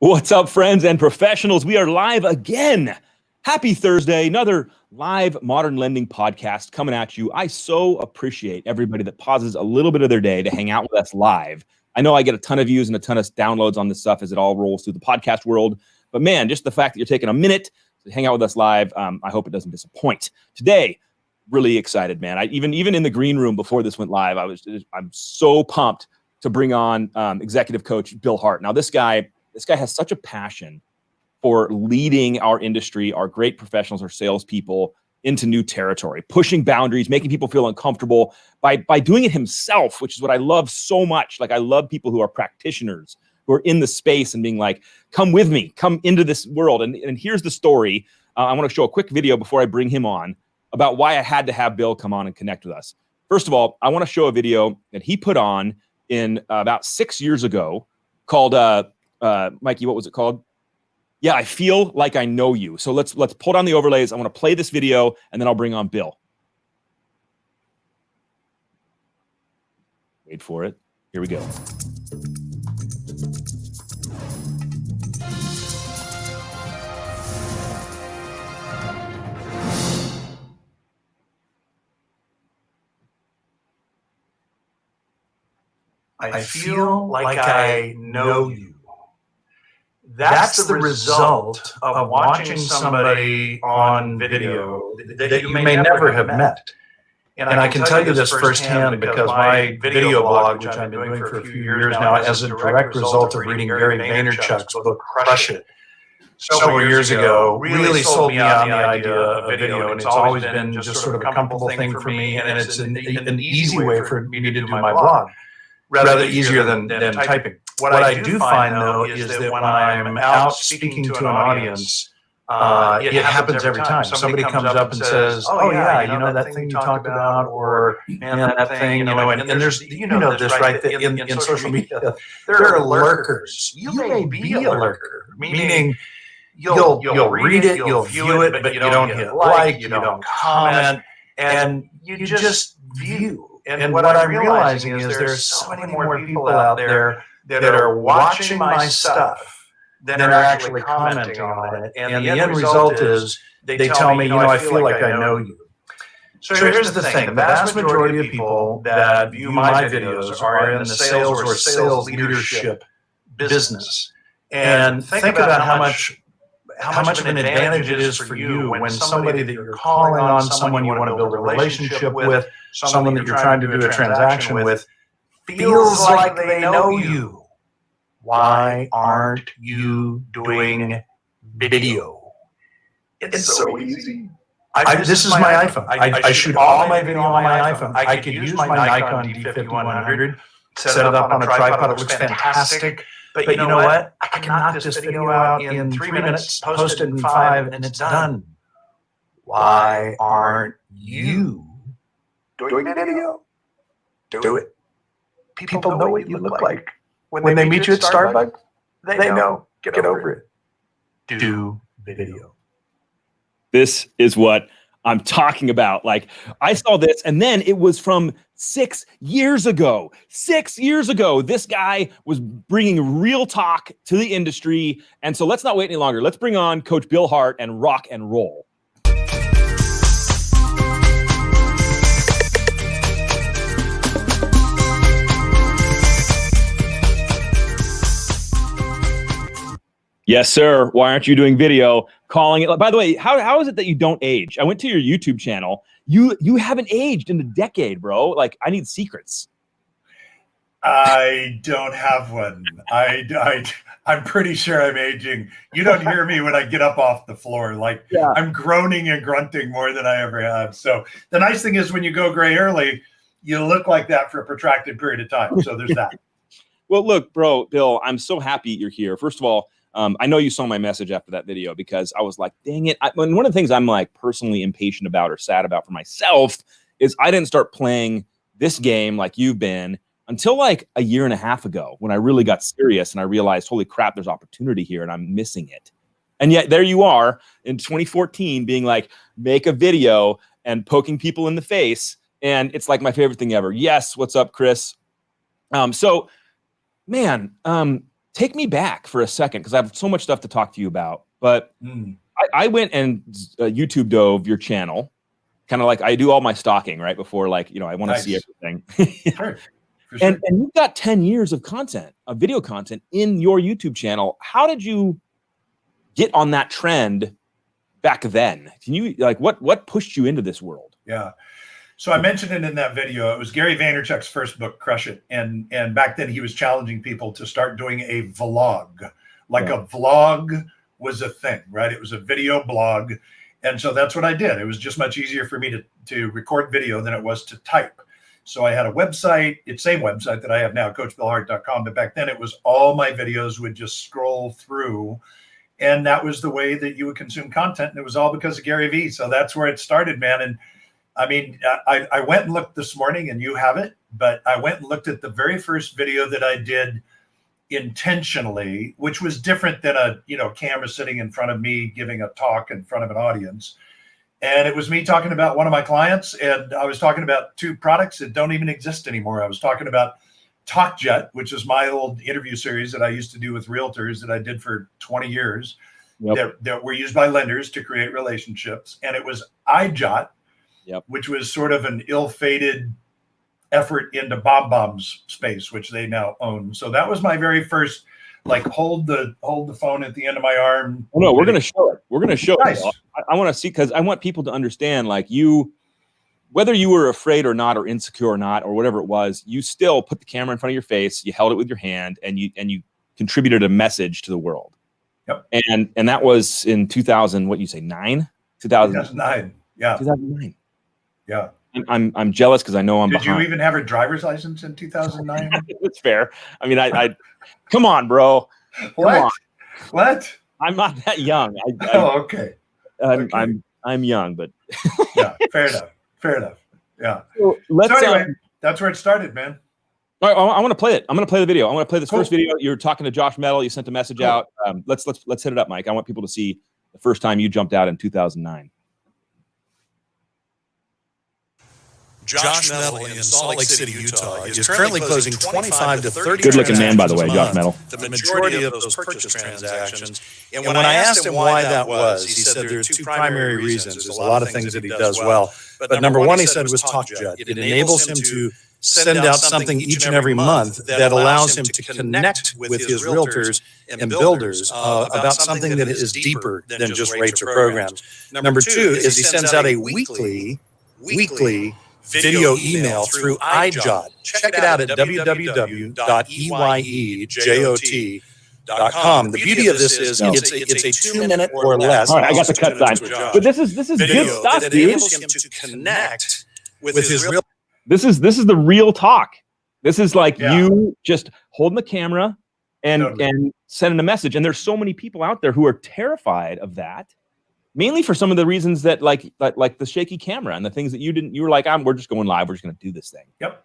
What's up, friends and professionals? We are live again. Happy Thursday. Another live modern lending podcast coming at you. I so appreciate everybody that pauses a little bit of their day to hang out with us live. I know I get a ton of views and a ton of downloads on this stuff as it all rolls through the podcast world. But man, just the fact that you're taking a minute to hang out with us live, I hope it doesn't disappoint. Today, really excited, man. Even in the green room before this went live, I'm so pumped to bring on executive coach Bill Hart. Now, this guy has such a passion for leading our industry, our great professionals, our salespeople into new territory, pushing boundaries, making people feel uncomfortable by doing it himself, which is what I love so much. Like, I love people who are practitioners, who are in the space and being like, come with me, come into this world. And here's the story. I want to show a quick video before I bring him on about why I had to have Bill come on and connect with us. First of all, I want to show a video that he put on in about 6 years ago called, Mikey, what was it called? Yeah, I Feel Like I Know You. So let's pull down the overlays. I want to play this video, and then I'll bring on Bill. Wait for it. Here we go. I feel like I know you. That's the result of watching somebody on video that you may never have met. And I can tell you this firsthand because my video blog, which I've been doing for a few years now, as a direct result of reading Gary Vaynerchuk's book, Crush It, several years ago, really sold me on the idea of video. And it's always been just sort of a comfortable thing for me. And it's an easy way for me to do my blog. Rather easier than typing. What I do find, though, is that when I'm out speaking to an audience, it happens every time. Somebody comes up and says, oh, yeah, you know, that thing you talked about, or man, that thing, you know, and there's, you know this, right, that in social media, there are lurkers. You may be a lurker, meaning you'll read it, you'll view it, but you don't hit like, you don't comment, and you just view. And what I'm realizing is there's so many more people out there that are watching my stuff than are actually commenting on it. And the end result is they tell me, you know, I feel like I know you. So here's the thing. The vast majority of people that view my videos are in the sales or sales leadership business. And think about how much of an advantage it is for you when somebody that you're calling on, someone you want to build a relationship with, someone that you're trying to do a transaction with, feels like they know you. Why aren't you doing video? It's so easy. This is my iPhone. I shoot all my video on my iPhone. I could use my Nikon D5100, set it up on a tripod. It looks fantastic. But you know what? I can knock this video out in 3 minutes, post it in 5, and it's done. Why aren't you doing video? Do it. People know what you look like. When they meet you at Starbucks, they know. Get over it. Do video. This is what I'm talking about. Like, I saw this, and then it was from 6 years ago. 6 years ago, this guy was bringing real talk to the industry. And so let's not wait any longer. Let's bring on Coach Bill Hart and rock and roll. Yes, sir. Why aren't you doing video? Calling it. By the way, how is it that you don't age? I went to your YouTube channel. You haven't aged in a decade, bro. Like, I need secrets. I don't have one. I'm pretty sure I'm aging. You don't hear me when I get up off the floor. Like, yeah. I'm groaning and grunting more than I ever have. So the nice thing is when you go gray early, you look like that for a protracted period of time. So there's that. Well, look, bro, Bill, I'm so happy you're here. First of all, I know you saw my message after that video because I was like, dang it. One of the things I'm like personally impatient about or sad about for myself is I didn't start playing this game like you've been until like a year and a half ago when I really got serious and I realized, holy crap, there's opportunity here and I'm missing it. And yet there you are in 2014 being like, make a video and poking people in the face. And it's like my favorite thing ever. Yes. What's up, Chris? So, man, take me back for a second, because I have so much stuff to talk to you about. But I went and YouTube dove your channel, kind of like I do all my stalking right before, like, you know, I want to see everything. Sure. For sure. And you've got 10 years of content, of video content in your YouTube channel. How did you get on that trend back then? Can you, like, what pushed you into this world? Yeah. So I mentioned it in that video. It was Gary Vaynerchuk's first book, Crush It. And back then he was challenging people to start doing a vlog. Like a vlog was a thing, right? It was a video blog. And so that's what I did. It was just much easier for me to record video than it was to type. So I had a website, it's the same website that I have now, coachbillhart.com. But back then it was all my videos would just scroll through. And that was the way that you would consume content. And it was all because of Gary Vee. So that's where it started, man. And I mean, I went and looked this morning, and you have it, but I went and looked at the very first video that I did intentionally, which was different than a, you know, camera sitting in front of me giving a talk in front of an audience. And it was me talking about one of my clients, and I was talking about two products that don't even exist anymore. I was talking about TalkJet, which is my old interview series that I used to do with realtors that I did for 20 years that were used by lenders to create relationships. And it was iJot, which was sort of an ill-fated effort into BombBomb's space, which they now own. So that was my very first, like, hold the phone at the end of my arm. Oh, no, we're going to show it. We're going to show it. I want to see, because I want people to understand, like, you, whether you were afraid or not, or insecure or not, or whatever it was, you still put the camera in front of your face, you held it with your hand, and you contributed a message to the world. And that was in 2000, what you say, 2009? Yeah. 2009. Yeah. I'm jealous because I know I'm behind. Did you even have a driver's license in 2009? It's fair. I mean, I come on, bro. What? I'm not that young. Okay. I'm young, but yeah, fair enough. Yeah. So anyway, that's where it started, man. All right, I want to play it. I'm going to play the video. I want to play this first video. You're talking to Josh Metal. You sent a message out. Let's hit it up, Mike. I want people to see the first time you jumped out in 2009. Josh Metal in Salt Lake City, Utah, is currently closing 25 to 30. Good-looking man, by the way, Josh Metal. The majority of those purchase transactions. And when I asked him why that was, he said there are two primary reasons. There's a lot of things that he does well, but number one, he said, was TalkJet. It enables him to send out something each and every month that allows him to connect with his realtors and builders about something that is deeper than just rates or programs. Number two is he sends out a weekly video email through iJot. Check it out at www.eyejot.com. The beauty of this is it's a 2-minute or less. All right, I got the cut sign. But this is good stuff, dude. It enables him to connect with his real. This is the real talk. This is like you just holding the camera and sending a message. And there's so many people out there who are terrified of that. Mainly for some of the reasons that like the shaky camera and the things that you were like, we're just going live. We're just going to do this thing. Yep.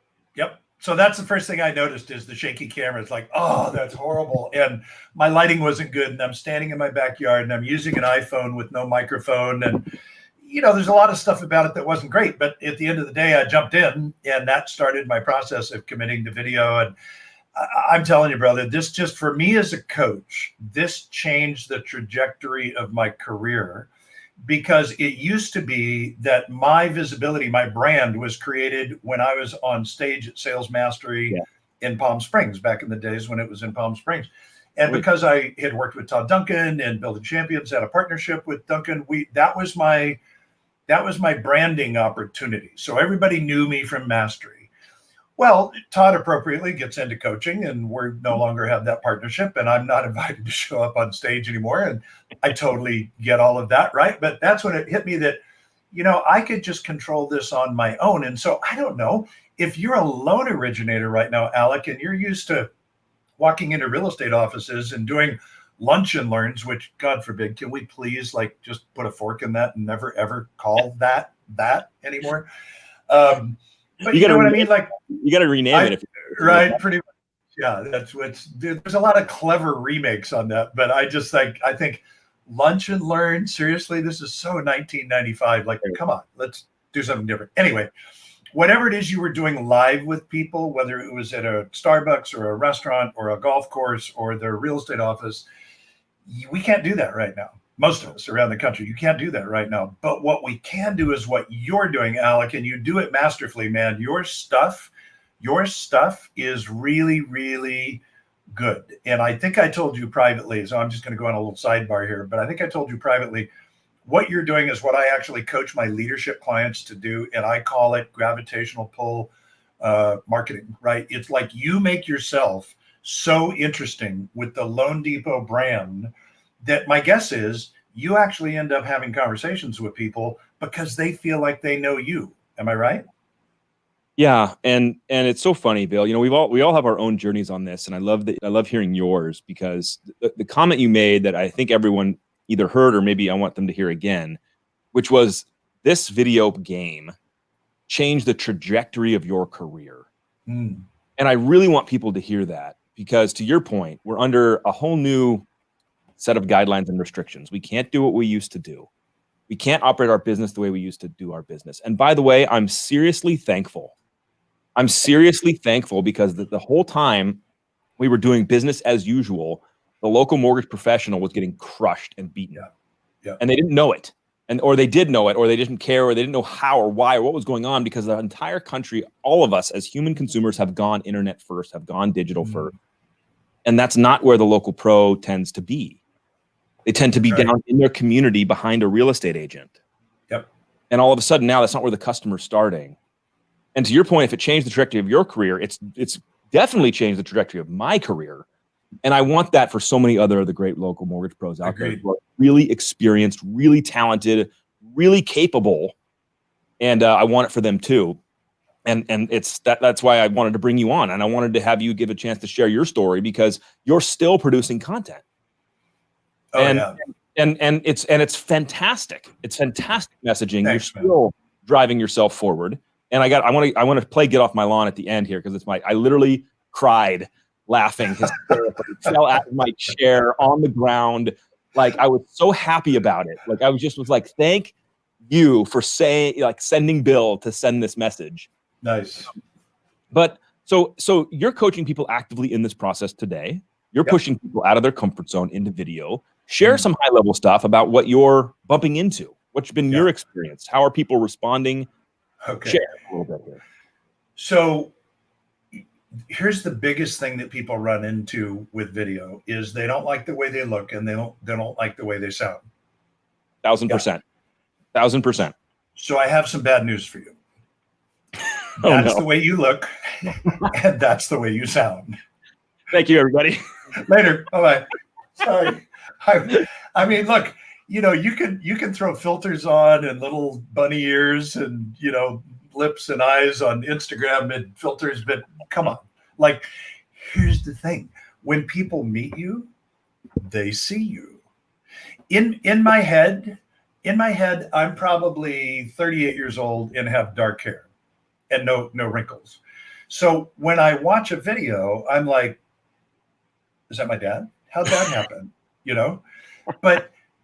So that's the first thing I noticed is the shaky camera. It's like, oh, that's horrible. And my lighting wasn't good. And I'm standing in my backyard and I'm using an iPhone with no microphone. And, you know, there's a lot of stuff about it that wasn't great. But at the end of the day, I jumped in and that started my process of committing to video. And I'm telling you, brother, this just for me as a coach, this changed the trajectory of my career. Because it used to be that my visibility, my brand was created when I was on stage at Sales Mastery in Palm Springs back in the days when it was in Palm Springs. And because I had worked with Todd Duncan and Building Champions, had a partnership with Duncan, that was my branding opportunity. So everybody knew me from Mastery. Well, Todd appropriately gets into coaching and we no longer have that partnership and I'm not invited to show up on stage anymore. And I totally get all of that, right? But that's when it hit me that, you know, I could just control this on my own. And so I don't know if you're a loan originator right now, Alec, and you're used to walking into real estate offices and doing lunch and learns, which God forbid, can we please like just put a fork in that and never, ever call that anymore? But you know what I mean? Like you got to rename it. Right. Pretty much. Yeah. That's there's a lot of clever remakes on that, but I think lunch and learn, seriously, this is so 1995. Like, come on, let's do something different. Anyway, whatever it is you were doing live with people, whether it was at a Starbucks or a restaurant or a golf course or their real estate office, we can't do that right now. Most of us around the country, you can't do that right now. But what we can do is what you're doing, Alec, and you do it masterfully, man. Your stuff is really, really good. And I think I told you privately, so I'm just going to go on a little sidebar here, but I think I told you privately, what you're doing is what I actually coach my leadership clients to do. And I call it gravitational pull marketing, right? It's like you make yourself so interesting with the Loan Depot brand that my guess is you actually end up having conversations with people because they feel like they know you. Am I right? Yeah, and it's so funny, Bill. You know, we all have our own journeys on this, and I love hearing yours, because the comment you made that I think everyone either heard or maybe I want them to hear again, which was, this video game changed the trajectory of your career. Mm. And I really want people to hear that, because to your point, we're under a whole new set of guidelines and restrictions. We can't do what we used to do. We can't operate our business the way we used to do our business. And by the way, I'm seriously thankful because the whole time we were doing business as usual, the local mortgage professional was getting crushed and beaten. Yeah. And they didn't know it. Or they did know it, or they didn't care, or they didn't know how or why or what was going on, because the entire country, all of us as human consumers, have gone internet first, have gone digital first. And that's not where the local pro tends to be. They tend to be down in their community behind a real estate agent. Yep. And all of a sudden now that's not where the customer's starting. And to your point, if it changed the trajectory of your career, it's definitely changed the trajectory of my career. And I want that for so many other of the great local mortgage pros out there who are really experienced, really talented, really capable. And I want it for them too. And it's that's why I wanted to bring you on. And I wanted to have you give a chance to share your story, because you're still producing content. And it's fantastic. It's fantastic messaging. Thanks, you're still driving yourself forward. And I want to play Get Off My Lawn at the end here, because I literally cried laughing hysterically, fell out of my chair on the ground. Like, I was so happy about it. Like, I was like, thank you for sending Bill to send this message. Nice. But so you're coaching people actively in this process today. You're pushing people out of their comfort zone into video. Share some high level stuff about what you're bumping into. What's been your experience? How are people responding? Okay. Share a little bit here. So here's the biggest thing that people run into with video is they don't like the way they look, and they don't like the way they sound. 1,000%. 1,000%. So I have some bad news for you. That's the way you look, and that's the way you sound. Thank you, everybody. Later. Bye-bye. Sorry. I mean, look, you can throw filters on and little bunny ears and, lips and eyes on Instagram and filters, but come on. Like, here's the thing. When people meet you, they see you. In my head, I'm probably 38 years old and have dark hair and no wrinkles. So when I watch a video, I'm like, is that my dad? How'd that happen?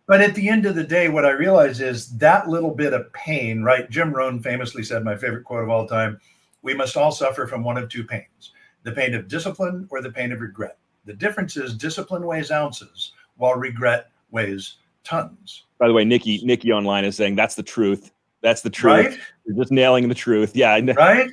But at the end of the day, what I realize is that little bit of pain, right? Jim Rohn famously said, my favorite quote of all time, we must all suffer from one of two pains, the pain of discipline or the pain of regret. The difference is discipline weighs ounces while regret weighs tons. By the way, Nikki online is saying that's the truth. That's the truth. Right? You're just nailing the truth. Yeah. Right?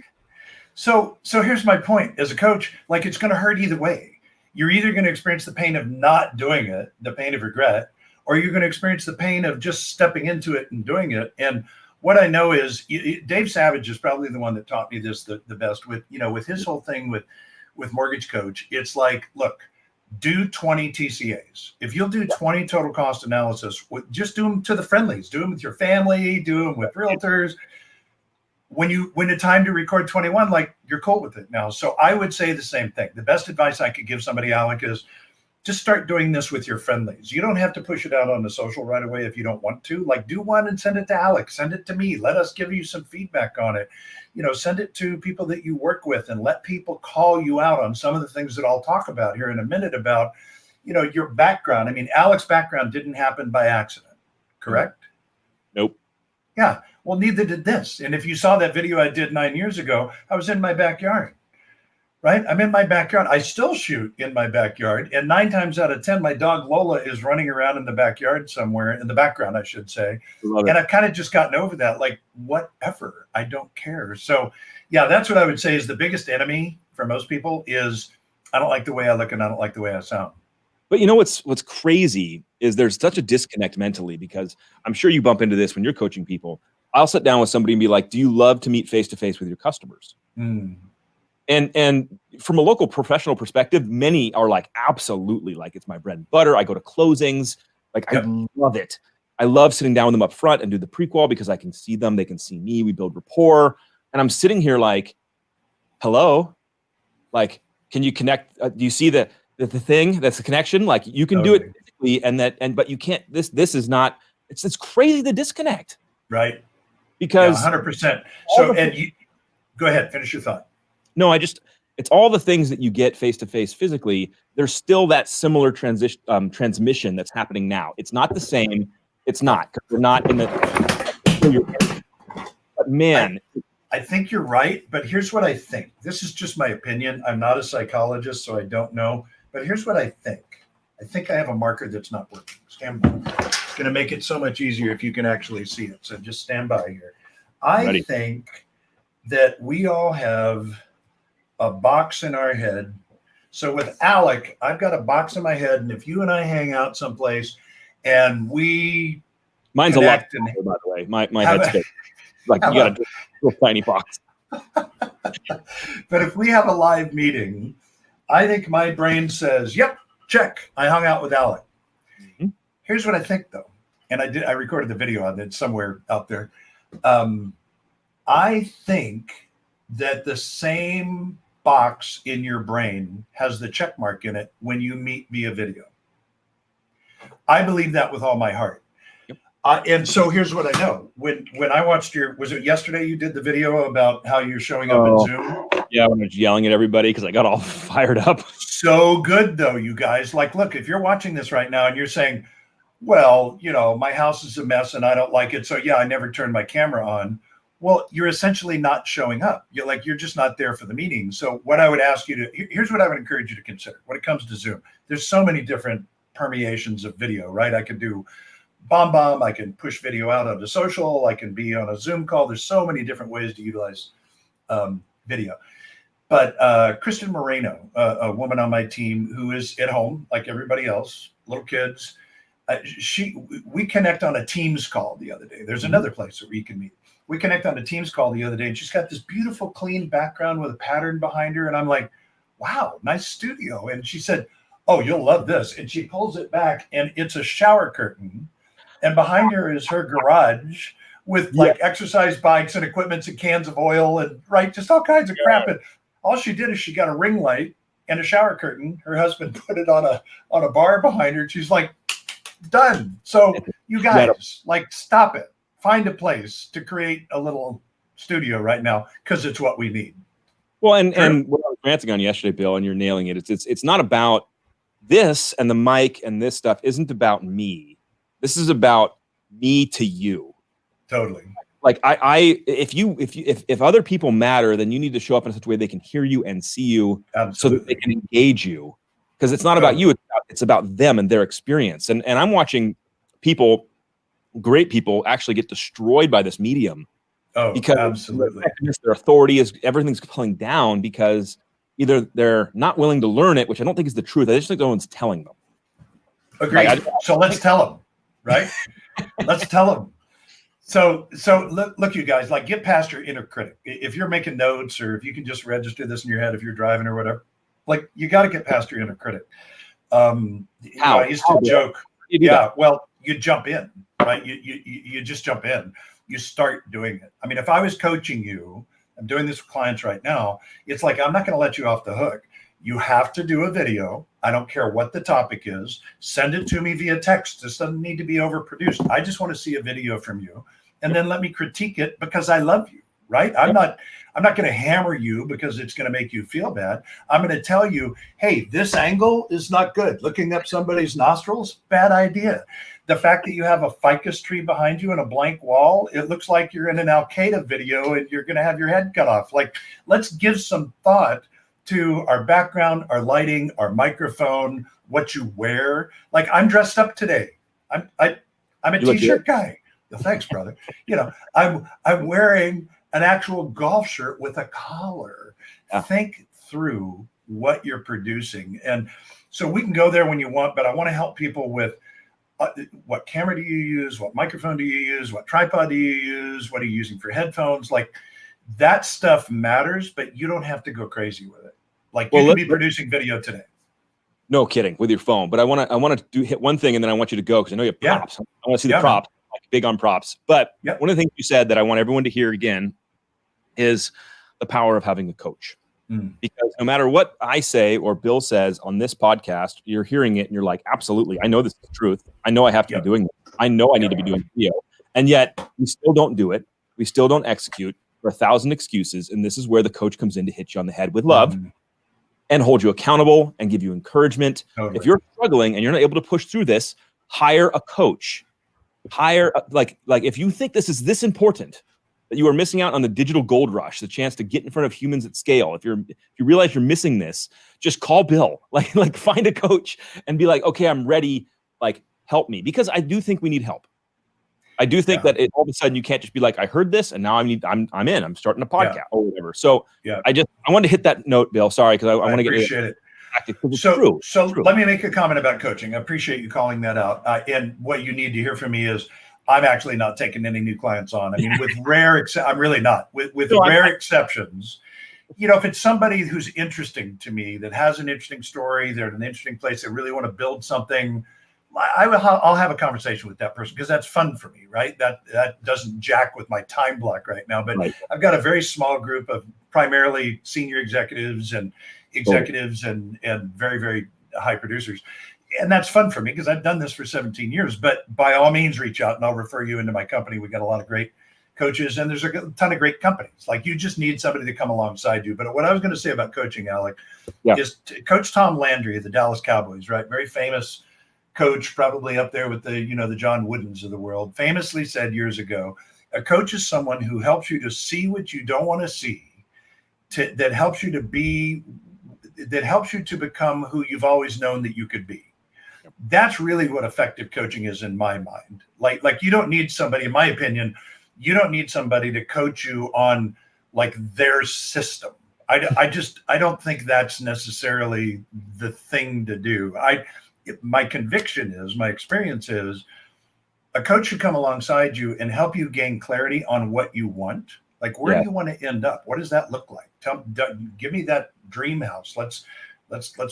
So here's my point. As a coach, like, it's going to hurt either way. You're either going to experience the pain of not doing it, the pain of regret, or you're going to experience the pain of just stepping into it and doing it. And what I know is Dave Savage is probably the one that taught me this the best with his whole thing with Mortgage Coach. It's like, look, do 20 TCAs. If you'll do 20 total cost analysis, just do them to the friendlies, do them with your family, do them with realtors. When it's time to record 21, like, you're cool with it now. So I would say the same thing. The best advice I could give somebody, Alec, is just start doing this with your friendlies. You don't have to push it out on the social right away if you don't want to. Like, do one and send it to Alec, send it to me. Let us give you some feedback on it. Send it to people that you work with, and let people call you out on some of the things that I'll talk about here in a minute about, your background. I mean, Alec's background didn't happen by accident, correct? Nope. Yeah. Well, neither did this. And if you saw that video I did 9 years ago, I was in my backyard, right? I'm in my backyard. I still shoot in my backyard. And 9 times out of 10, my dog Lola is running around in the backyard somewhere, in the background, I should say. And I've kind of just gotten over that, like, whatever, I don't care. So yeah, that's what I would say is the biggest enemy for most people is I don't like the way I look and I don't like the way I sound. But you know what's crazy is there's such a disconnect mentally, because I'm sure you bump into this when you're coaching people. I'll sit down with somebody and be like, do you love to meet face to face with your customers? And from a local professional perspective, many are like, absolutely, like it's my bread and butter. I go to closings, like I love it. I love sitting down with them up front and do the prequel because I can see them, they can see me, we build rapport. And I'm sitting here like, hello, like, can you connect? Do you see the thing that's the connection? Like you can do it physically, but you can't. This is not. It's crazy, the disconnect, right? Because 100%. So, and you go ahead, finish your thought. No, it's all the things that you get face to face physically. There's still that similar transmission that's happening now. It's not the same. It's not, because we're not in the. But man. I think you're right, but here's what I think. This is just my opinion. I'm not a psychologist, so I don't know. But here's what I think. I think I have a marker that's not working. Stand by. It's going to make it so much easier if you can actually see it. So just stand by here. I think that we all have a box in our head. So with Alec, I've got a box in my head, and if you and I hang out someplace and we mine's a lot smaller, by the way. My head's big. Like you got a little tiny box. But if we have a live meeting, I think my brain says, yep, check. I hung out with Alec. Here's what I think, though. And I recorded the video on it somewhere out there. I think that the same box in your brain has the check mark in it when you meet via video. I believe that with all my heart. And so here's what I know. When I watched was it yesterday you did the video about how you're showing up in Zoom? Yeah, when I was yelling at everybody because I got all fired up. So good, though, you guys. Like, look, if you're watching this right now and you're saying, well, you know, my house is a mess and I don't like it, so yeah, I never turned my camera on. Well, you're essentially not showing up. You're just not there for the meeting. So what I would ask you to, here's what I would encourage you to consider when it comes to Zoom. There's so many different permeations of video, right? I could do bomb, I can push video out onto social, I can be on a Zoom call. There's so many different ways to utilize video. But Kristen Moreno, a woman on my team who is at home like everybody else, little kids, we connect on a Teams call the other day. There's another place where you can meet. We connect on a Teams call the other day, and she's got this beautiful, clean background with a pattern behind her. And I'm like, wow, nice studio. And she said, oh, you'll love this. And she pulls it back, and it's a shower curtain. And behind her is her garage with like exercise bikes and equipments and cans of oil and just all kinds of crap. And all she did is she got a ring light and a shower curtain. Her husband put it on a bar behind her. She's like, done. So you guys, like, stop it. Find a place to create a little studio right now, because it's what we need. Well, and what I was ranting on yesterday, Bill, and you're nailing it. It's not about this, and the mic and this stuff isn't about me. This is about me to you. Totally. Like if other people matter, then you need to show up in such a way they can hear you and see you. Absolutely. So that they can engage you. Because it's not about you, it's about them and their experience. And I'm watching people, great people, actually get destroyed by this medium. Oh, because absolutely. Their authority everything's pulling down because either they're not willing to learn it, which I don't think is the truth. I just think no one's telling them. Agreed. So let's tell them. Right? Let's tell them. So look, you guys, like, get past your inner critic. If you're making notes, or if you can just register this in your head if you're driving or whatever, like, you got to get past your inner critic. I used to joke. Well, you jump in, right? You just jump in. You start doing it. I mean, if I was coaching you, I'm doing this with clients right now. It's like, I'm not going to let you off the hook. You have to do a video. I don't care what the topic is. Send it to me via text. This doesn't need to be overproduced. I just want to see a video from you. And then let me critique it, because I love you. right? I'm not going to hammer you because it's going to make you feel bad. I'm going to tell you, hey, this angle is not good. Looking up somebody's nostrils, bad idea. The fact that you have a ficus tree behind you and a blank wall, it looks like you're in an Al Qaeda video and you're going to have your head cut off. Like, let's give some thought to our background, our lighting, our microphone, what you wear. Like, I'm dressed up today. I'm a t-shirt guy. Well, thanks, brother. You know, I'm wearing an actual golf shirt with a collar. Yeah. Think through what you're producing. And so we can go there when you want, but I want to help people with what camera do you use? What microphone do you use? What tripod do you use? What are you using for headphones? Like, that stuff matters, but you don't have to go crazy with it. Like, you can be producing video today. No kidding, with your phone. But I want to hit one thing, and then I want you to go because I know you have props. Yeah. I want to see the props. Like, big on props. But one of the things you said that I want everyone to hear again is the power of having a coach. Because no matter what I say or Bill says on this podcast, you're hearing it and you're like, absolutely, I know this is the truth. I know I have to be doing this. I know I need to be doing video. And yet we still don't do it. We still don't execute for 1,000 excuses. And this is where the coach comes in to hit you on the head with love and hold you accountable and give you encouragement. Totally. If you're struggling and you're not able to push through this, hire a coach. Like if you think this is this important, that you are missing out on the digital gold rush, the chance to get in front of humans at scale. If you realize you're missing this, just call Bill, like find a coach and be like, okay, I'm ready. Like, help me, because I do think we need help. I do think that all of a sudden you can't just be like, I heard this and now I'm in, I'm starting a podcast or whatever. So I wanted to hit that note, Bill. Sorry. Cause I want to get it. So let me make a comment about coaching. I appreciate you calling that out. And what you need to hear from me is, I'm actually not taking any new clients on. I mean, with I'm really not. With rare exceptions, you know, if it's somebody who's interesting to me, that has an interesting story, they're in an interesting place, they really want to build something, I'll have a conversation with that person because that's fun for me, right? That doesn't jack with my time block right now. But I've got a very small group of primarily senior executives and very, very high producers. And that's fun for me because I've done this for 17 years, but by all means, reach out and I'll refer you into my company. We got a lot of great coaches and there's a ton of great companies. Like, you just need somebody to come alongside you. But what I was going to say about coaching, Alec, is Coach Tom Landry of the Dallas Cowboys, right? Very famous coach, probably up there with the John Woodens of the world, famously said years ago, a coach is someone who helps you to see what you don't want to see, that helps you to become who you've always known that you could be. That's really what effective coaching is in my mind. Like you don't need somebody, in my opinion, you don't need somebody to coach you on like their system. I don't think that's necessarily the thing to do. My conviction is, my experience is, a coach should come alongside you and help you gain clarity on what you want. Like, where do you want to end up? What does that look like? Give me that dream house. Let's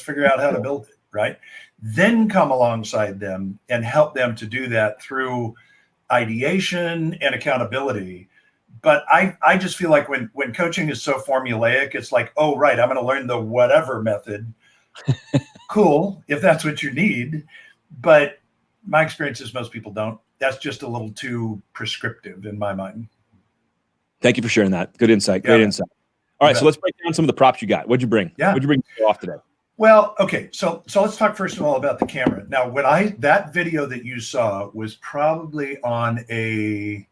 figure out how to build it. Right? Then come alongside them and help them to do that through ideation and accountability. But I just feel like when coaching is so formulaic, it's like, oh, right, I'm going to learn the whatever method. Cool, if that's what you need. But my experience is most people don't. That's just a little too prescriptive in my mind. Thank you for sharing that. Good insight. Great insight. All right, so let's break down some of the props you got. What'd you bring? What'd you bring off today? Well, okay, so let's talk first of all about the camera. Now, that video that you saw was probably on a,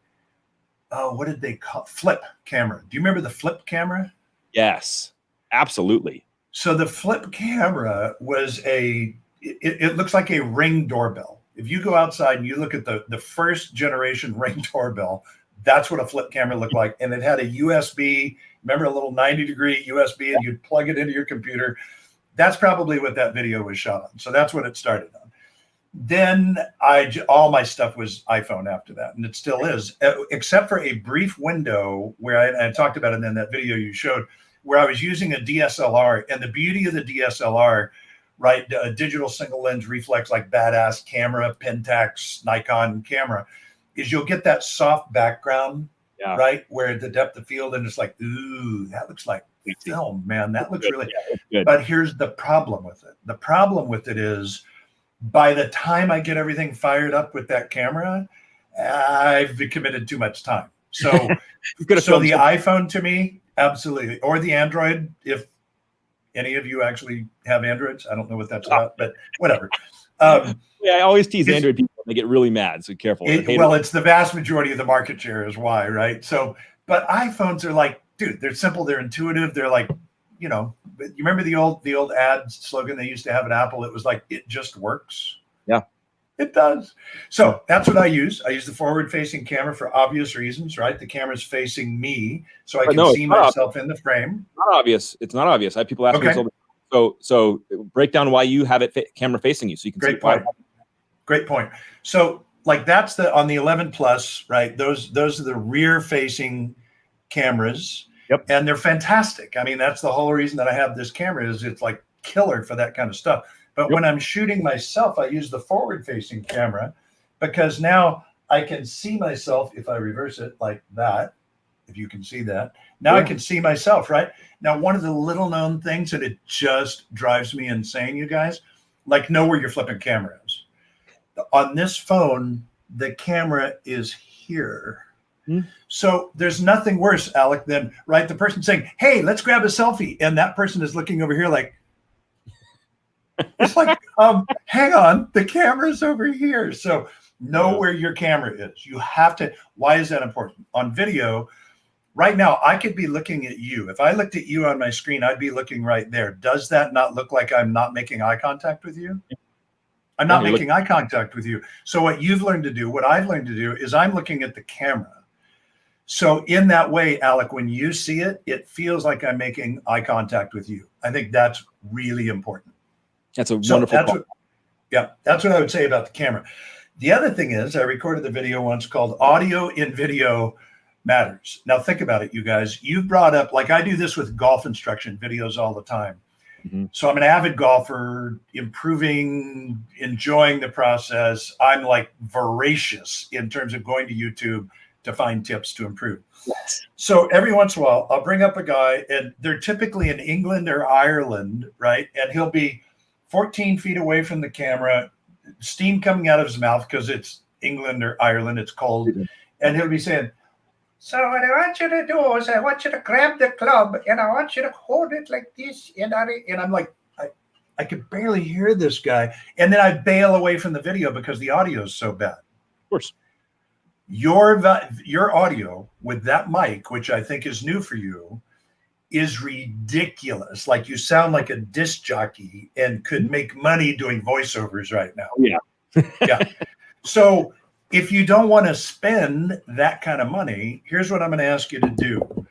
what did they call flip camera? Do you remember the flip camera? Yes, absolutely. So the flip camera was it looks like a Ring doorbell. If you go outside and you look at the first generation Ring doorbell, that's what a flip camera looked like. And it had a USB, remember, a little 90-degree USB, and you'd plug it into your computer. That's probably what that video was shot on. So that's what it started on. Then all my stuff was iPhone after that, and it still is, except for a brief window where I talked about it in that video you showed, where I was using a DSLR. And the beauty of the DSLR, right, a digital single lens reflex, like badass camera, Pentax, Nikon camera, is you'll get that soft background, right, where the depth of field, and it's like, ooh, that looks like film, man. That looks really good. But here's the problem with it. The problem with it is, by the time I get everything fired up with that camera, I've committed too much time. So, Could have so filmed the some- iPhone to me, absolutely, or the Android, if any of you actually have Androids. I don't know what that's about, but whatever. Yeah, I always tease It's- Android people. They get really mad, so careful. Well, it's the vast majority of the market share is why, right? So, but iPhones are like, dude, they're simple, they're intuitive, they're like, you know, you remember the old ad slogan they used to have at Apple? It was like, it just works. Yeah. It does. So that's what I use. I use the forward-facing camera for obvious reasons, right? The camera's facing me, so I can see myself in the frame. Not obvious. It's not obvious. I have people ask me Okay. this all the so break down why you have it camera facing you, so you can Great see point. Great point. So like that's on the 11 Plus, right? Those are the rear-facing cameras. Yep. And they're fantastic. I mean, that's the whole reason that I have this camera is it's like killer for that kind of stuff. But when I'm shooting myself, I use the forward-facing camera because now I can see myself if I reverse it like that, if you can see that. Now I can see myself, right? Now, one of the little known things that it just drives me insane, you guys, like know where your flipping camera is. On this phone, the camera is here. So there's nothing worse, Alec, than right the person saying, "Hey, let's grab a selfie," and that person is looking over here like, it's like, hang on, the camera's over here. So know where your camera is. You have to. Why is that important? On video, right now, I could be looking at you. If I looked at you on my screen, I'd be looking right there. Does that not look like I'm not making eye contact with you? I'm not making eye contact with you. So what you've learned to do, what I've learned to do is I'm looking at the camera. So in that way, Alec, when you see it, it feels like I'm making eye contact with you. I think that's really important. That's a wonderful. That's what I would say about the camera. The other thing is I recorded the video once called Audio in Video Matters. Now think about it, you guys. You've brought up, like I do this with golf instruction videos all the time. So I'm an avid golfer, improving, enjoying the process. I'm like voracious in terms of going to YouTube to find tips to improve. Yes. So every once in a while, I'll bring up a guy, and they're typically in England or Ireland, right? And he'll be 14 feet away from the camera, steam coming out of his mouth because it's England or Ireland, it's cold. And he'll be saying, "So what I want you to do is I want you to grab the club and I want you to hold it like this." And I'm like, I could barely hear this guy. And then I bail away from the video because the audio is so bad. Of course. Your audio with that mic, which I think is new for you, is ridiculous. Like you sound like a disc jockey and could make money doing voiceovers right now. Yeah. So if you don't want to spend that kind of money, here's what I'm going to ask you to do.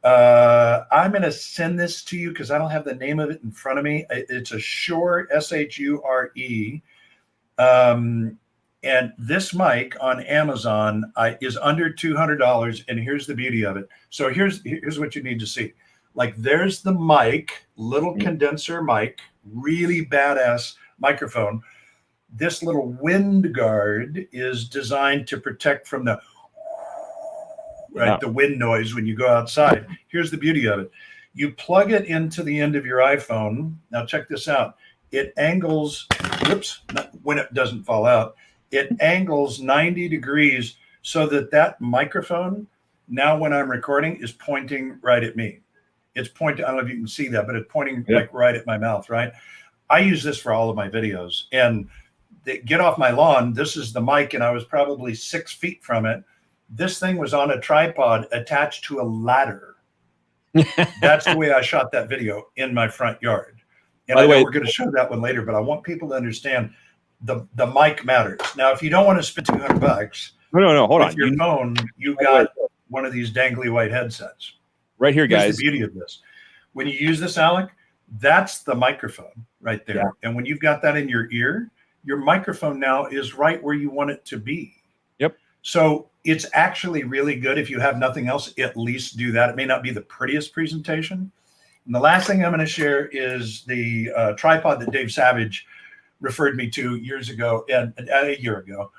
I'm going to send this to you because I don't have the name of it in front of me. It's a Shure, Shure. And this mic on Amazon is under $200. And here's the beauty of it. So here's what you need to see. Like there's the mic, little condenser mic, really badass microphone. This little wind guard is designed to protect from the the wind noise when you go outside. Here's the beauty of it. You plug it into the end of your iPhone. Now check this out. It angles, when it doesn't fall out, it angles 90 degrees so that microphone, now when I'm recording, is pointing right at me. It's pointing, I don't know if you can see that, but it's pointing like right at my mouth, right? I use this for all of my videos. And get off my lawn, this is the mic, and I was probably 6 feet from it. This thing was on a tripod attached to a ladder. That's the way I shot that video in my front yard. And I know we're going to show that one later, but I want people to understand the mic matters. Now, if you don't want to spend $200, no, hold on. Your phone, you got one of these dangly white headsets. Right here, guys. Here's the beauty of this. When you use this, Alec, that's the microphone right there. Yeah. And when you've got that in your ear, your microphone now is right where you want it to be. Yep. So it's actually really good. If you have nothing else, at least do that. It may not be the prettiest presentation. And the last thing I'm going to share is the tripod that Dave Savage referred me to years ago, and a year ago.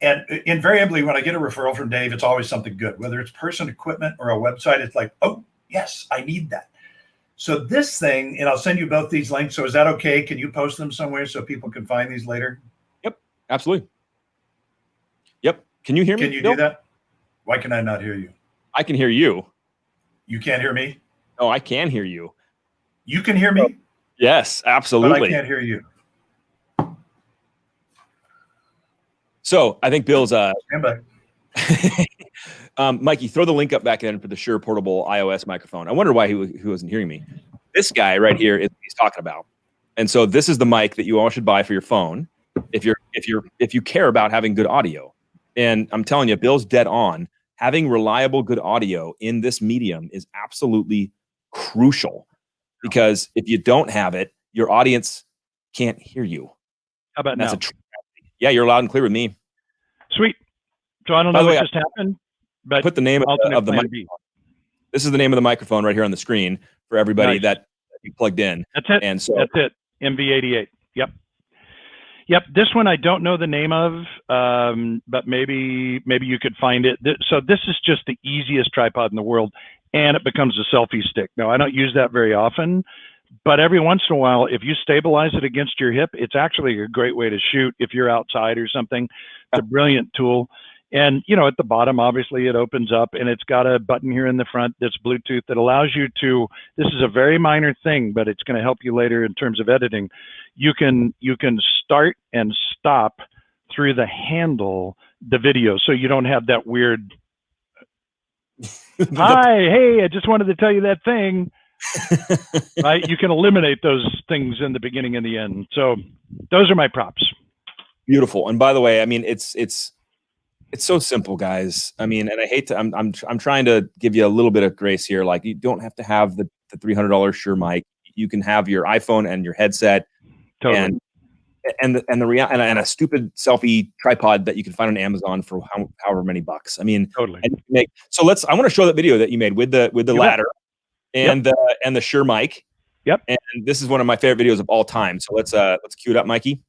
And invariably, when I get a referral from Dave, it's always something good, whether it's person, equipment, or a website. It's like, oh, yes, I need that. So this thing, and I'll send you both these links. So is that okay? Can you post them somewhere so people can find these later? Yep, absolutely. Yep. Can you hear me? Can you do that? Why can I not hear you? I can hear you. You can't hear me? Oh, I can hear you. You can hear me? Yes, absolutely. But I can't hear you. So I think Bill's Stand by. Mikey, throw the link up back in for the Shure portable iOS microphone. I wonder why he wasn't hearing me. This guy right here is what he's talking about. And so this is the mic that you all should buy for your phone if you care about having good audio. And I'm telling you, Bill's dead on. Having reliable, good audio in this medium is absolutely crucial, because if you don't have it, your audience can't hear you. How about now? Yeah, you're loud and clear with me. Sweet. So I don't know what just happened, but put the name of the microphone. This is the name of the microphone right here on the screen for everybody that you plugged in. That's it. And so that's it. MV88. Yep. This one I don't know the name of, but maybe you could find it. So this is just the easiest tripod in the world, and it becomes a selfie stick. Now, I don't use that very often, but every once in a while, if you stabilize it against your hip, it's actually a great way to shoot if you're outside or something. It's a brilliant tool. And, at the bottom, obviously, it opens up, and it's got a button here in the front that's Bluetooth that allows you to, this is a very minor thing, but it's going to help you later in terms of editing. You can start and stop through the handle the video, so you don't have that weird, hi, hey, I just wanted to tell you that thing. Right? You can eliminate those things in the beginning and the end. So those are my props. Beautiful. And by the way, I mean, it's so simple, guys. I mean, and I hate to, I'm trying to give you a little bit of grace here. Like, you don't have to have the $300 Shure mic. You can have your iPhone and your headset, totally. and a stupid selfie tripod that you can find on Amazon for however many bucks. I mean, totally. And I want to show that video that you made with the ladder and the Shure mic. Yep. And this is one of my favorite videos of all time. So let's cue it up, Mikey.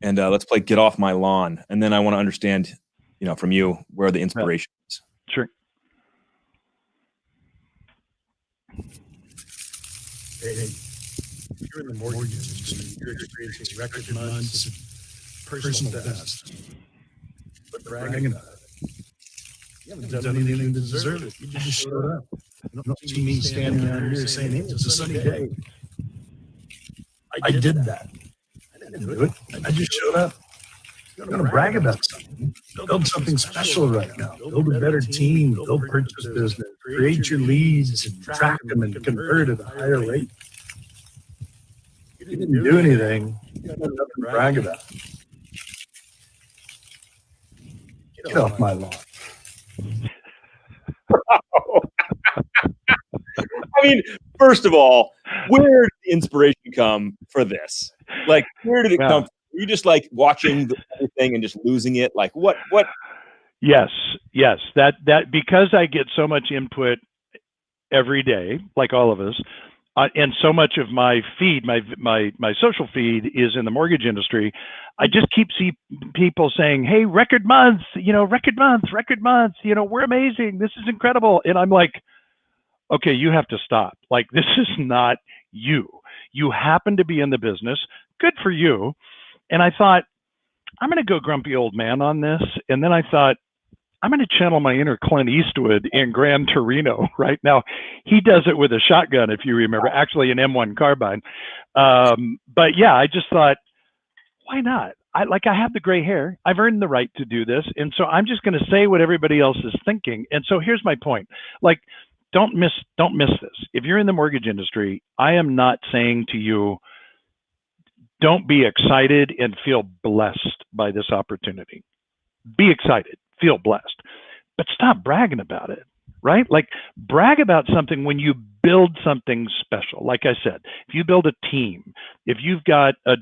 And let's play Get Off My Lawn. And then I want to understand, from you, where the inspiration is. Sure. Hey, you're in the mortgage industry. You're experiencing record months, personal best. But bragging about it. You haven't done anything to deserve it. You just showed up. You don't see me standing out here saying, hey, it's a sunny day. I did that. I didn't do it. I just showed up. I'm going to brag about something. Build something special right now. Build a better team. Build purchase business. Create your leads and track them and convert at a higher rate. You didn't do anything. You got nothing to brag about. Get off my lawn. I mean, first of all, where did the inspiration come for this? Like, where did it come from? Were you just like watching everything and just losing it? Like, what? Yes. That because I get so much input every day, like all of us, and so much of my feed, my social feed is in the mortgage industry. I just keep seeing people saying, "Hey, record months, record months, we're amazing. This is incredible." And I'm like, okay, you have to stop. Like, this is not you. You happen to be in the business. Good for you. And I thought, I'm going to go grumpy old man on this. And then I thought, I'm going to channel my inner Clint Eastwood in Gran Torino right now. He does it with a shotgun, if you remember, actually an M1 carbine. But yeah, I just thought, why not? I have the gray hair. I've earned the right to do this. And so I'm just going to say what everybody else is thinking. And so here's my point. Like, don't miss this. If you're in the mortgage industry, I am not saying to you, don't be excited and feel blessed by this opportunity. Be excited, feel blessed, but stop bragging about it, right? Like, brag about something when you build something special. Like I said, if you build a team, if you've got a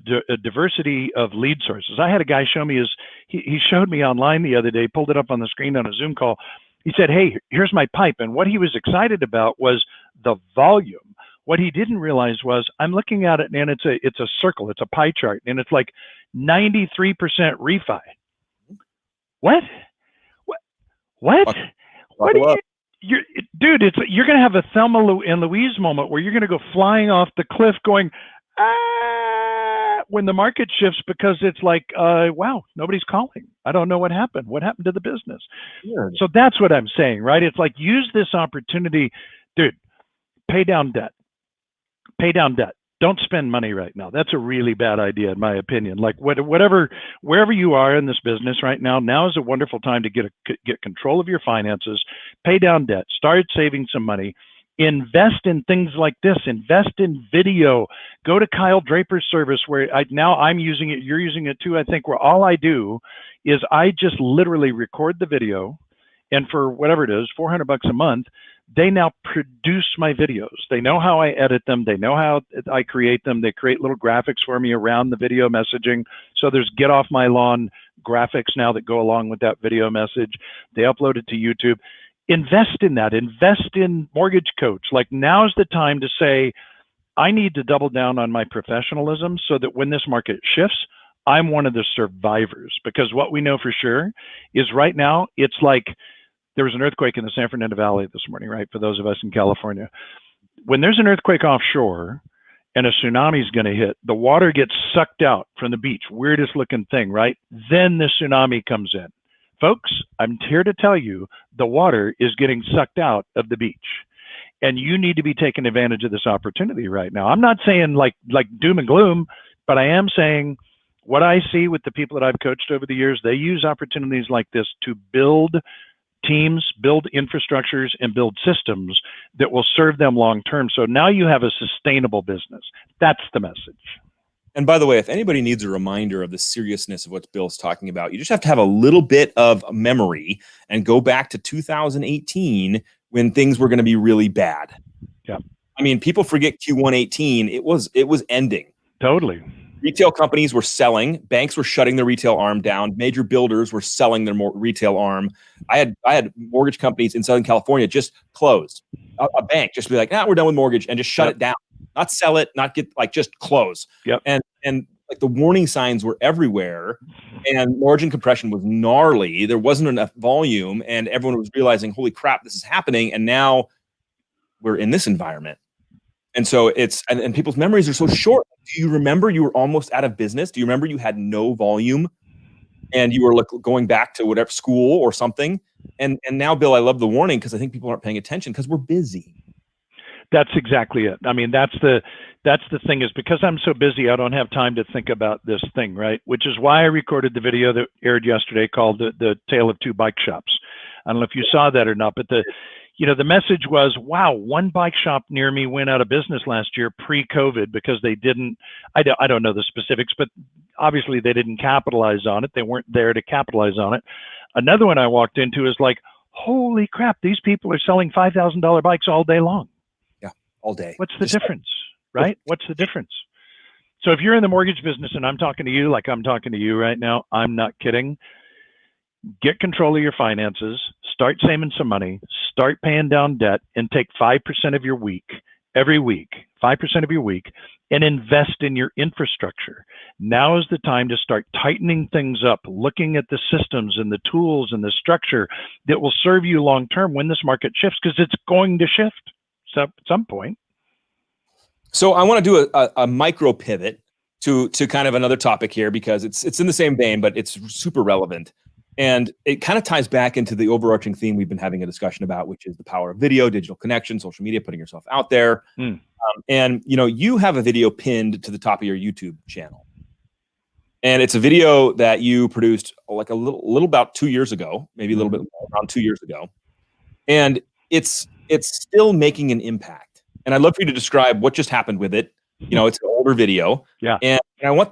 diversity of lead sources. I had a guy show me he showed me online the other day, pulled it up on the screen on a Zoom call. He said, hey, here's my pipe. And what he was excited about was the volume. What he didn't realize was, I'm looking at it and it's a circle, it's a pie chart, and it's like 93% refi. What? Dude, you're going to have a Thelma and Louise moment where you're going to go flying off the cliff going, when the market shifts, because it's like, wow, nobody's calling. I don't know what happened. What happened to the business? Weird. So that's what I'm saying, right? It's like, use this opportunity, dude, pay down debt. Pay down debt. Don't spend money right now. That's a really bad idea, in my opinion. Like whatever, wherever you are in this business right now, now is a wonderful time to get control of your finances, pay down debt, start saving some money, invest in things like this, invest in video. Go to Kyle Draper's service where now I'm using it. You're using it too, I think, where all I do is I just literally record the video, and for whatever it is, $400 a month, they now produce my videos. They know how I edit them. They know how I create them. They create little graphics for me around the video messaging. So there's get off my lawn graphics now that go along with that video message. They upload it to YouTube. Invest in that. Invest in Mortgage Coach. Like, now's the time to say, I need to double down on my professionalism so that when this market shifts, I'm one of the survivors. Because what we know for sure is right now, it's like, there was an earthquake in the San Fernando Valley this morning, right? For those of us in California, when there's an earthquake offshore and a tsunami is going to hit, the water gets sucked out from the beach. Weirdest looking thing, right? Then the tsunami comes in. Folks, I'm here to tell you, the water is getting sucked out of the beach. And you need to be taking advantage of this opportunity right now. I'm not saying like doom and gloom, but I am saying what I see with the people that I've coached over the years, they use opportunities like this to build teams, build infrastructures, and build systems that will serve them long term. So now you have a sustainable business. That's the message. And by the way, if anybody needs a reminder of the seriousness of what Bill's talking about, you just have to have a little bit of memory and go back to 2018 when things were going to be really bad. Yeah. I mean, people forget Q1 18. It was ending. Totally. Retail companies were selling, banks were shutting their retail arm down, major builders were selling their retail arm. I had mortgage companies in Southern California just closed. A bank just be like, we're done with mortgage, and just shut it down. Not sell it, not get, like, just close. Yep. And like, the warning signs were everywhere, and margin compression was gnarly. There wasn't enough volume, and everyone was realizing, holy crap, this is happening. And now we're in this environment. And so it's, and people's memories are so short. Do you remember you were almost out of business? Do you remember you had no volume and you were going back to whatever school or something? And now, Bill, I love the warning, because I think people aren't paying attention because we're busy. That's exactly it. I mean, that's the thing, is because I'm so busy, I don't have time to think about this thing, right? Which is why I recorded the video that aired yesterday called the Tale of Two Bike Shops. I don't know if you saw that or not, but the message was, wow, one bike shop near me went out of business last year pre-COVID because they didn't, I don't know the specifics, but obviously they didn't capitalize on it. They weren't there to capitalize on it. Another one I walked into is like, holy crap, these people are selling $5,000 bikes all day long. Yeah, all day. What's the difference, right? What's the difference? So if you're in the mortgage business and I'm talking to you like I'm talking to you right now, I'm not kidding. Get control of your finances, start saving some money, start paying down debt, and take 5% of your week, every week, 5% of your week, and invest in your infrastructure. Now is the time to start tightening things up, looking at the systems and the tools and the structure that will serve you long term when this market shifts, because it's going to shift at some point. So I want to do a micro pivot to kind of another topic here, because it's in the same vein, but it's super relevant. And it kind of ties back into the overarching theme we've been having a discussion about, which is the power of video, digital connection, social media, putting yourself out there. And, you have a video pinned to the top of your YouTube channel. And it's a video that you produced like a little about 2 years ago, maybe a little bit more, around 2 years ago. And it's still making an impact. And I'd love for you to describe what just happened with it. It's an older video. Yeah. And I want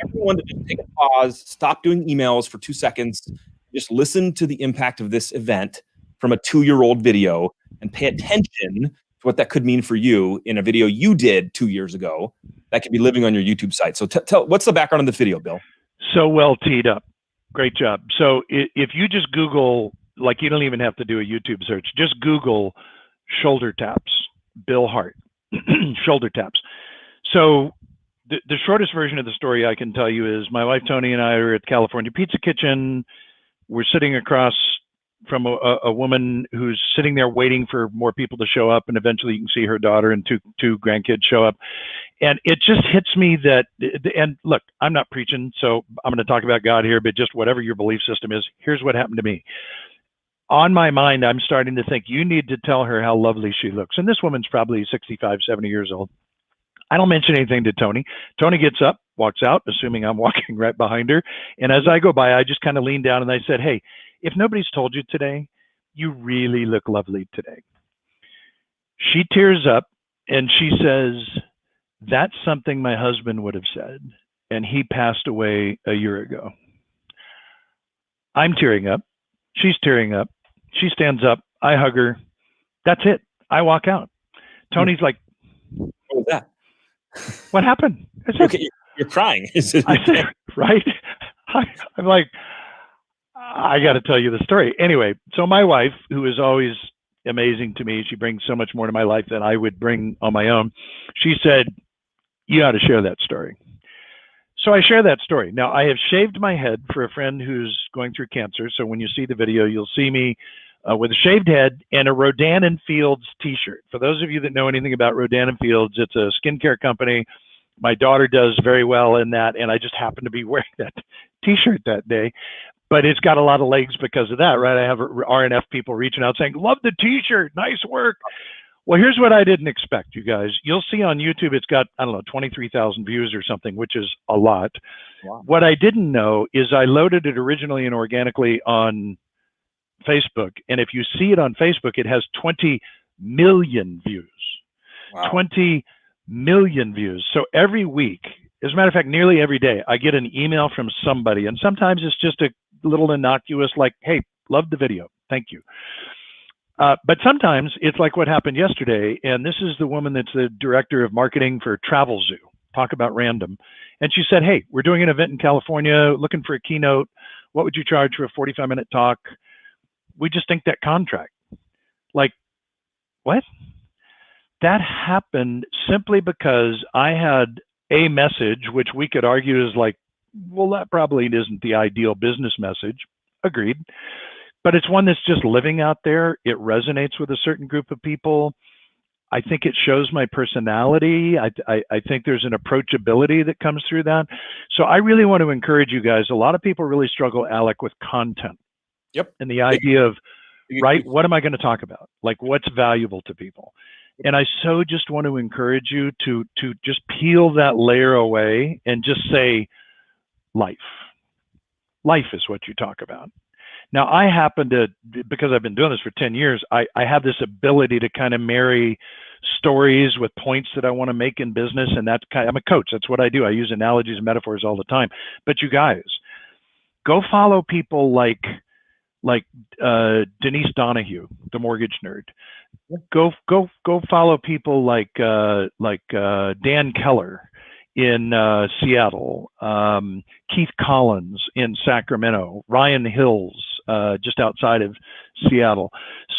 everyone to just take a pause, stop doing emails for 2 seconds, just listen to the impact of this event from a 2-year-old video, and pay attention to what that could mean for you in a video you did 2 years ago that could be living on your YouTube site. So tell what's the background of the video, Bill? So well teed up. Great job. So if you just Google, like, you don't even have to do a YouTube search, just Google shoulder taps, Bill Hart, shoulder taps. So the shortest version of the story I can tell you is my wife Tony and I are at California Pizza Kitchen. We're sitting across a woman who's sitting there waiting for more people to show up, and eventually you can see her daughter and two grandkids show up. And it just hits me that, and look, I'm not preaching, so I'm going to talk about God here, but just whatever your belief system is, here's what happened to me. On my mind, I'm starting to think, you need to tell her how lovely she looks. And this woman's probably 65, 70 years old. I don't mention anything to Tony. Tony gets up, walks out, assuming I'm walking right behind her. And as I go by, I just kind of lean down and I said, hey, if nobody's told you today, you really look lovely today. She tears up and she says, that's something my husband would have said, and he passed away a year ago. I'm tearing up. She's tearing up. She stands up. I hug her. That's it. I walk out. Tony's like, what was that? What happened? I said, okay, you're crying. I said, right? I'm like, I got to tell you the story. Anyway, so my wife, who is always amazing to me, she brings so much more to my life than I would bring on my own. She said, you ought to share that story. So I share that story. Now, I have shaved my head for a friend who's going through cancer. So when you see the video, you'll see me with a shaved head and a Rodan and Fields t-shirt. For those of you that know anything about Rodan and Fields, it's a skincare company. My daughter does very well in that, and I just happened to be wearing that t-shirt that day. But it's got a lot of legs because of that, right? I have RNF people reaching out saying, love the t-shirt, nice work. Well, here's what I didn't expect, you guys. You'll see on YouTube, it's got, I don't know, 23,000 views or something, which is a lot. Wow. What I didn't know is I loaded it originally and organically on Facebook. And if you see it on Facebook, it has 20 million views. Wow. 20 million views. So every week, as a matter of fact, nearly every day, I get an email from somebody. And sometimes it's just a little innocuous, like, hey, love the video. Thank you. But sometimes it's like what happened yesterday. And this is the woman that's the director of marketing for Travel Zoo. Talk about random. And she said, hey, we're doing an event in California, looking for a keynote. What would you charge for a 45-minute talk? We just think that contract. Like, what? That happened simply because I had a message, which we could argue is like, well, that probably isn't the ideal business message. Agreed. But it's one that's just living out there. It resonates with a certain group of people. I think it shows my personality. I think there's an approachability that comes through that. So I really want to encourage you guys. A lot of people really struggle, Alec, with content. Yep. And the idea of, right, what am I going to talk about? Like, what's valuable to people? And I so just want to encourage you to just peel that layer away and just say, life. Life is what you talk about. Now, I happen to, because I've been doing this for 10 years, I have this ability to kind of marry stories with points that I want to make in business. And that's I'm a coach. That's what I do. I use analogies and metaphors all the time. But you guys, go follow people like Denise Donahue, the mortgage nerd. Go follow people like Dan Keller in Seattle, Keith Collins in Sacramento, Ryan Hills just outside of Seattle.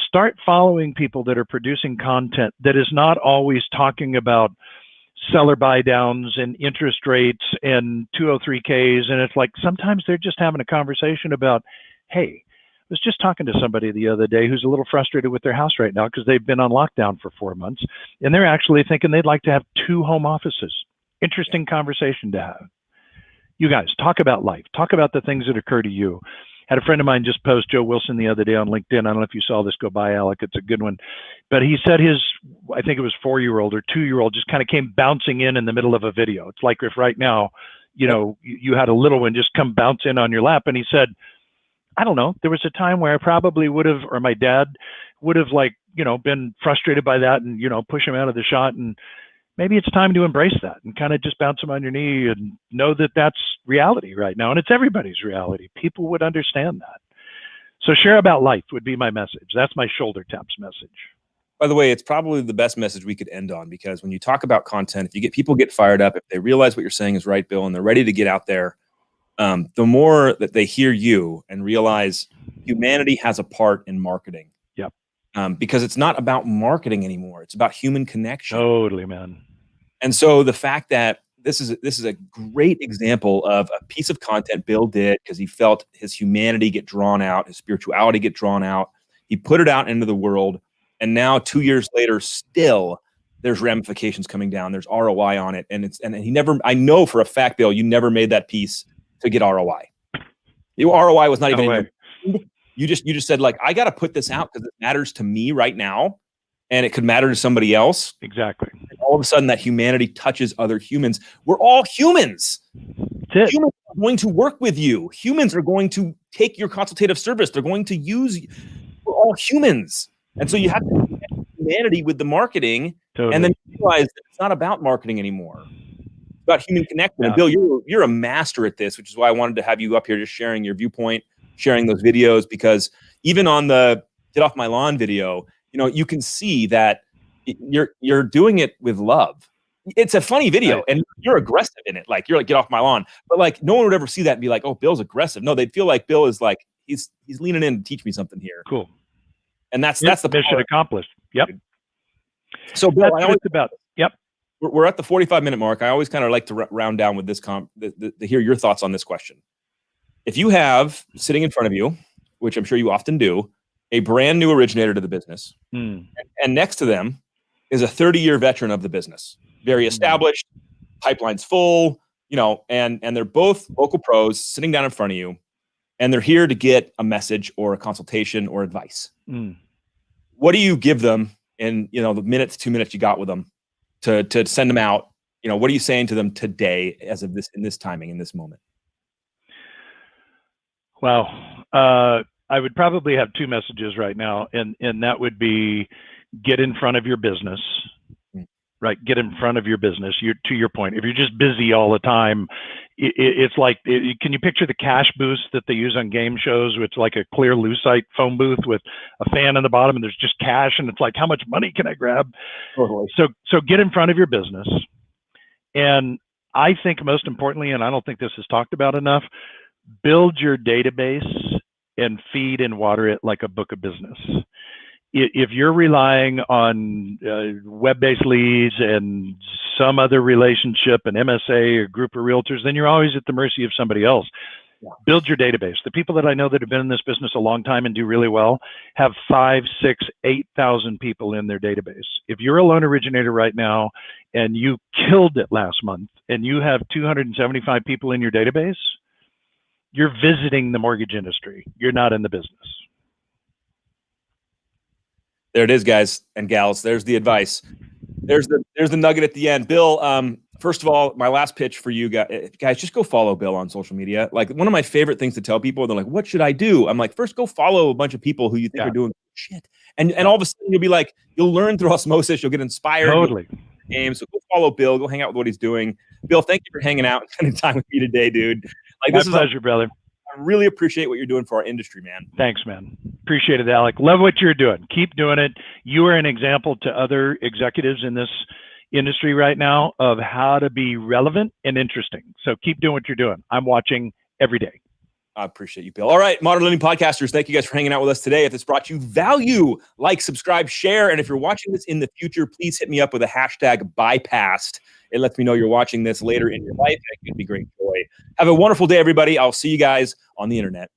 Start following people that are producing content that is not always talking about seller buy downs and interest rates and 203Ks. And it's like sometimes they're just having a conversation about, hey, I was just talking to somebody the other day who's a little frustrated with their house right now because they've been on lockdown for 4 months, and they're actually thinking they'd like to have 2 home offices. Interesting conversation to have. You guys, talk about life. Talk about the things that occur to you. Had a friend of mine just post, Joe Wilson, the other day on LinkedIn. I don't know if you saw this go by, Alec. It's a good one. But he said his, I think it was 4-year-old or 2-year-old just kind of came bouncing in the middle of a video. It's like if right now, you know, you had a little one just come bounce in on your lap. And he said, I don't know, there was a time where I probably would have, or my dad would have, like, you know, been frustrated by that and, you know, push him out of the shot. And maybe it's time to embrace that and kind of just bounce them on your knee and know that that's reality right now. And it's everybody's reality. People would understand that. So share about life would be my message. That's my shoulder taps message. By the way, it's probably the best message we could end on, because when you talk about content, if you get people get fired up, if they realize what you're saying is right, Bill, and they're ready to get out there, the more that they hear you and realize humanity has a part in marketing. Yep. Because it's not about marketing anymore. It's about human connection. Totally, man. And so the fact that this is a great example of a piece of content Bill did because he felt his humanity get drawn out, his spirituality get drawn out. He put it out into the world, and now 2 years later, still there's ramifications coming down. There's ROI on it, and he never. I know for a fact, Bill, you never made that piece to get ROI. Your ROI was not even in your mind. You just said, like, I got to put this out because it matters to me right now, and it could matter to somebody else. Exactly. And all of a sudden, that humanity touches other humans. We're all humans. Humans are going to work with you. Humans are going to take your consultative service. They're going to use you. We're all humans. And so you have to connect humanity with the marketing, and then you realize that it's not about marketing anymore. It's about human connection. And Bill, you're a master at this, which is why I wanted to have you up here just sharing your viewpoint, sharing those videos, because even on the Get Off My Lawn video, you can see that you're doing it with love. It's a funny video, and you're aggressive in it. Like, you're like, get off my lawn. But like, no one would ever see that and be like, oh, Bill's aggressive. No, they'd feel like Bill is like, he's leaning in to teach me something here. Cool. And that's the mission accomplished. Yep. So Bill, we're at the 45-minute mark. I always kind of like to round down with this to hear your thoughts on this question. If you have sitting in front of you, which I'm sure you often do, a brand new originator to the business, and next to them is a 30-year veteran of the business, very established, pipeline's full, and they're both local pros sitting down in front of you, and they're here to get a message or a consultation or advice. What do you give them in the minute to 2 minutes you got with them to send them out? What are you saying to them today as of this, in this timing, in this moment? Well, I would probably have two messages right now, and that would be, get in front of your business, right? Get in front of your business. To your point, if you're just busy all the time, it's like, can you picture the cash booth that they use on game shows? It's like a clear lucite phone booth with a fan in the bottom, and there's just cash, and it's like, how much money can I grab? Totally. So get in front of your business. And I think most importantly, and I don't think this is talked about enough, build your database and feed and water it like a book of business. If you're relying on web-based leads and some other relationship, an MSA or group of realtors, then you're always at the mercy of somebody else. Yeah. Build your database. The people that I know that have been in this business a long time and do really well have 5,000, 6,000, 8,000 people in their database. If you're a loan originator right now and you killed it last month and you have 275 people in your database, you're visiting the mortgage industry. You're not in the business. There it is, guys and gals. There's the advice. There's the nugget at the end. Bill, first of all, my last pitch for you guys, just go follow Bill on social media. Like, one of my favorite things to tell people, they're like, what should I do? I'm like, first go follow a bunch of people who you think are doing shit. And all of a sudden you'll be like, you'll learn through osmosis, you'll get inspired. Totally. Games. So go follow Bill, go hang out with what he's doing. Bill, thank you for hanging out and spending time with me today, dude. Like, this is my pleasure, brother. I really appreciate what you're doing for our industry, man. Thanks, man. Appreciate it, Alec. Love what you're doing. Keep doing it. You are an example to other executives in this industry right now of how to be relevant and interesting. So keep doing what you're doing. I'm watching every day. I appreciate you, Bill. All right, Modern Lending Podcasters, thank you guys for hanging out with us today. If this brought you value, like, subscribe, share. And if you're watching this in the future, please hit me up with a hashtag bypassed. It lets me know you're watching this later in your life. It could be great joy. Have a wonderful day, everybody. I'll see you guys on the internet.